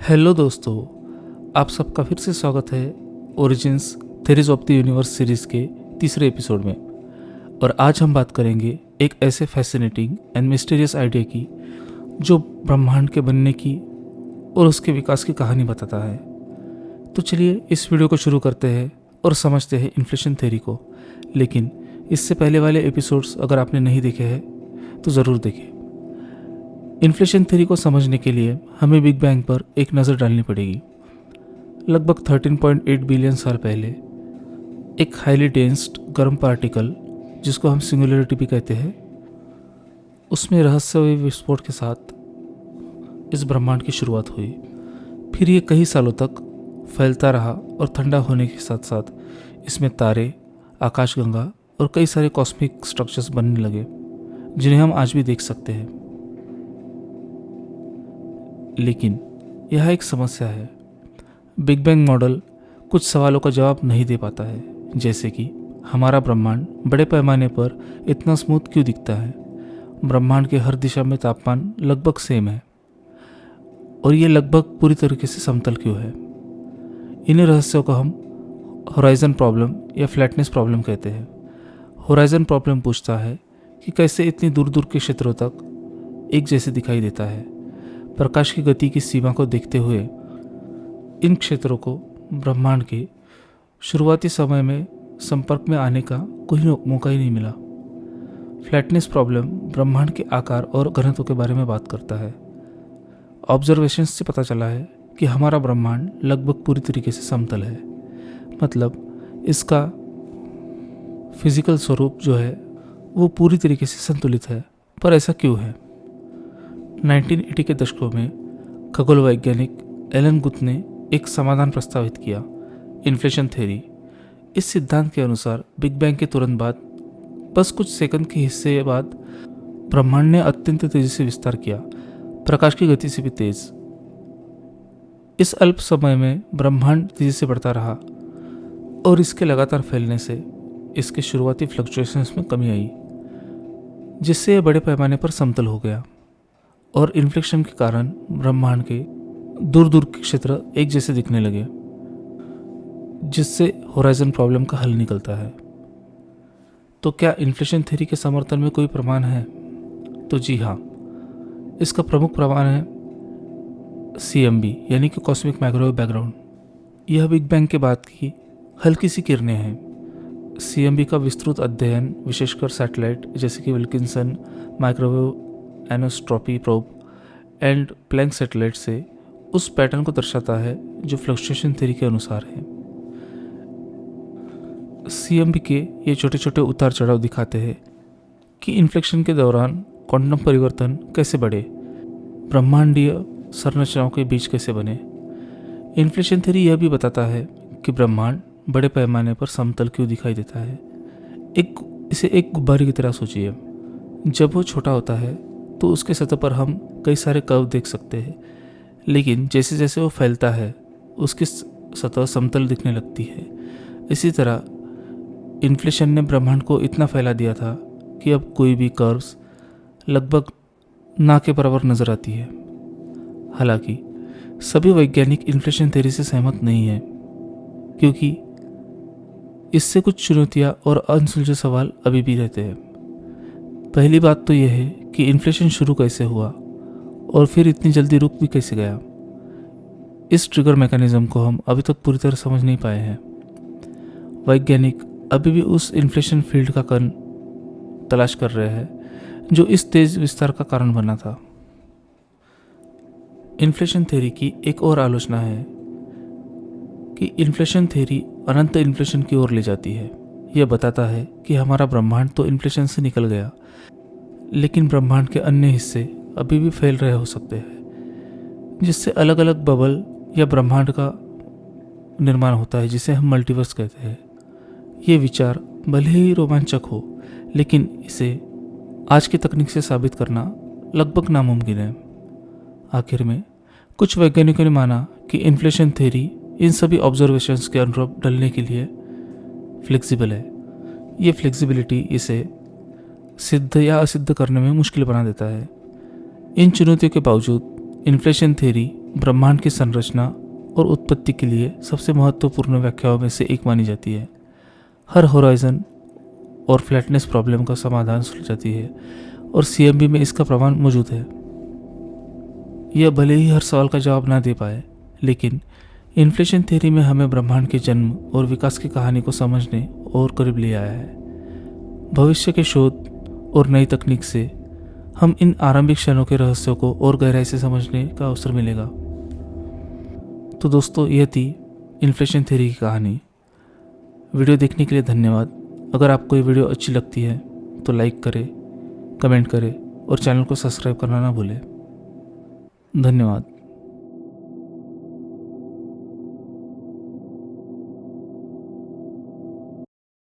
Hello दोस्तों, आप सबका फिर से स्वागत है origins theories of the universe series के तीसरे एपिसोड में। और आज हम बात करेंगे एक ऐसे फैसिनेटिंग एंड मिस्टीरियस आइडिया की जो ब्रह्मांड के बनने की और उसके विकास की कहानी बताता है। तो चलिए इस वीडियो को शुरू करते हैं और समझते हैं इन्फ्लेशन थ्योरी को। लेकिन इससे पहले वाले एपिसोड्स अगर आपने नहीं देखे हैं तो ज़रूर देखें। इन्फ्लेशन थ्योरी को समझने के लिए हमें बिग बैंग पर एक नज़र डालनी पड़ेगी। लगभग 13.8 बिलियन साल पहले एक हाईली डेंस्ड गर्म पार्टिकल, जिसको हम सिंगुलरिटी भी कहते हैं, उसमें रहस्यमय विस्फोट के साथ इस ब्रह्मांड की शुरुआत हुई। फिर ये कई सालों तक फैलता रहा और ठंडा होने के साथ साथ इसमें तारे, आकाशगंगा और कई सारे कॉस्मिक स्ट्रक्चर्स बनने लगे जिन्हें हम आज भी देख सकते हैं। लेकिन यह एक समस्या है। बिग बैंग मॉडल कुछ सवालों का जवाब नहीं दे पाता है, जैसे कि हमारा ब्रह्मांड बड़े पैमाने पर इतना स्मूथ क्यों दिखता है, ब्रह्मांड के हर दिशा में तापमान लगभग सेम है और ये लगभग पूरी तरीके से समतल क्यों है। इन रहस्यों को हम होराइजन प्रॉब्लम या फ्लैटनेस प्रॉब्लम कहते हैं। होराइजन प्रॉब्लम पूछता है कि कैसे इतनी दूर दूर के क्षेत्रों तक एक जैसे दिखाई देता है। प्रकाश की गति की सीमा को देखते हुए इन क्षेत्रों को ब्रह्मांड के शुरुआती समय में संपर्क में आने का कोई मौका ही नहीं मिला। फ्लैटनेस प्रॉब्लम ब्रह्मांड के आकार और घनत्व के बारे में बात करता है। ऑब्जर्वेशंस से पता चला है कि हमारा ब्रह्मांड लगभग पूरी तरीके से समतल है, मतलब इसका फिजिकल स्वरूप जो है वो पूरी तरीके से संतुलित है। पर ऐसा क्यों है? 1980 के दशकों में खगोल वैज्ञानिक एलन गुथ ने एक समाधान प्रस्तावित किया, इन्फ्लेशन थ्योरी। इस सिद्धांत के अनुसार बिग बैंग के तुरंत बाद, बस कुछ सेकंड के हिस्से बाद, ब्रह्मांड ने अत्यंत तेजी से विस्तार किया, प्रकाश की गति से भी तेज। इस अल्प समय में ब्रह्मांड तेजी से बढ़ता रहा और इसके लगातार फैलने से इसके शुरुआती फ्लक्चुएशंस में कमी आई, जिससे यह बड़े पैमाने पर समतल हो गया। और इन्फ्लेक्शन के कारण ब्रह्मांड के दूर दूर के क्षेत्र एक जैसे दिखने लगे, जिससे होराइजन प्रॉब्लम का हल निकलता है। तो क्या इन्फ्लेशन थ्योरी के समर्थन में कोई प्रमाण है? तो जी हाँ, इसका प्रमुख प्रमाण है CMB यानी कि कॉस्मिक माइक्रोवेव बैकग्राउंड। यह बिग बैंग के बाद की हल्की सी किरणें हैं। CMB का विस्तृत अध्ययन विशेषकर सैटेलाइट जैसे कि Wilkinson microwave anisotropy probe and Planck satellite से उस पैटर्न को दर्शाता है जो फ्लक्चुएशन थ्योरी के अनुसार है। CMB के ये छोटे छोटे उतार चढ़ाव दिखाते हैं कि इन्फ्लेक्शन के दौरान क्वांटम परिवर्तन कैसे बढ़े, ब्रह्मांडीय संरचनाओं के बीच कैसे बने। इन्फ्लेशन थ्योरी यह भी बताता है कि ब्रह्मांड बड़े पैमाने पर समतल क्यों दिखाई देता है। इसे एक गुब्बारे की तरह सोचिए। जब वो छोटा होता है तो उसके सतह पर हम कई सारे कर्व देख सकते हैं, लेकिन जैसे जैसे वो फैलता है उसकी सतह समतल दिखने लगती है। इसी तरह इन्फ्लेशन ने ब्रह्मांड को इतना फैला दिया था कि अब कोई भी कर्व्स लगभग ना के बराबर नजर आती है। हालांकि सभी वैज्ञानिक इन्फ्लेशन थ्योरी से सहमत नहीं है, क्योंकि इससे कुछ चुनौतियां और अनसुलझे सवाल अभी भी रहते हैं। पहली बात तो यह है कि इन्फ्लेशन शुरू कैसे हुआ और फिर इतनी जल्दी रुक भी कैसे गया। इस ट्रिगर मैकेनिज्म को हम अभी तक पूरी तरह समझ नहीं पाए हैं। वैज्ञानिक अभी भी उस इन्फ्लेशन फील्ड का कण तलाश कर रहे हैं जो इस तेज विस्तार का कारण बना था। इन्फ्लेशन थ्योरी की एक और आलोचना है कि इन्फ्लेशन थ्योरी अनंत इन्फ्लेशन की ओर ले जाती है। यह बताता है कि हमारा ब्रह्मांड तो इन्फ्लेशन से निकल गया, लेकिन ब्रह्मांड के अन्य हिस्से अभी भी फैल रहे हो सकते हैं, जिससे अलग अलग बबल या ब्रह्मांड का निर्माण होता है, जिसे हम मल्टीवर्स कहते हैं। ये विचार भले ही रोमांचक हो, लेकिन इसे आज की तकनीक से साबित करना लगभग नामुमकिन है। आखिर में कुछ वैज्ञानिकों ने माना कि इन्फ्लेशन थ्योरी इन सभी ऑब्जर्वेशंस के अनुरूप ढलने के लिए फ्लेक्सिबल है। ये फ्लेक्सिबिलिटी इसे सिद्ध या असिद्ध करने में मुश्किल बना देता है। इन चुनौतियों के बावजूद इन्फ्लेशन थ्योरी ब्रह्मांड की संरचना और उत्पत्ति के लिए सबसे महत्वपूर्ण व्याख्याओं में से एक मानी जाती है। हर होराइजन और फ्लैटनेस प्रॉब्लम का समाधान सुलझाती है और CMB में इसका प्रमाण मौजूद है। यह भले ही हर सवाल का जवाब ना दे पाए, लेकिन इन्फ्लेशन थ्योरी में हमें ब्रह्मांड के जन्म और विकास की कहानी को समझने और करीब ले आया है। भविष्य के शोध और नई तकनीक से हम इन आरंभिक क्षणों के रहस्यों को और गहराई से समझने का अवसर मिलेगा। तो दोस्तों, यह थी इन्फ्लेशन थ्योरी की कहानी। वीडियो देखने के लिए धन्यवाद। अगर आपको ये वीडियो अच्छी लगती है तो लाइक करें, कमेंट करें और चैनल को सब्सक्राइब करना ना भूलें। धन्यवाद।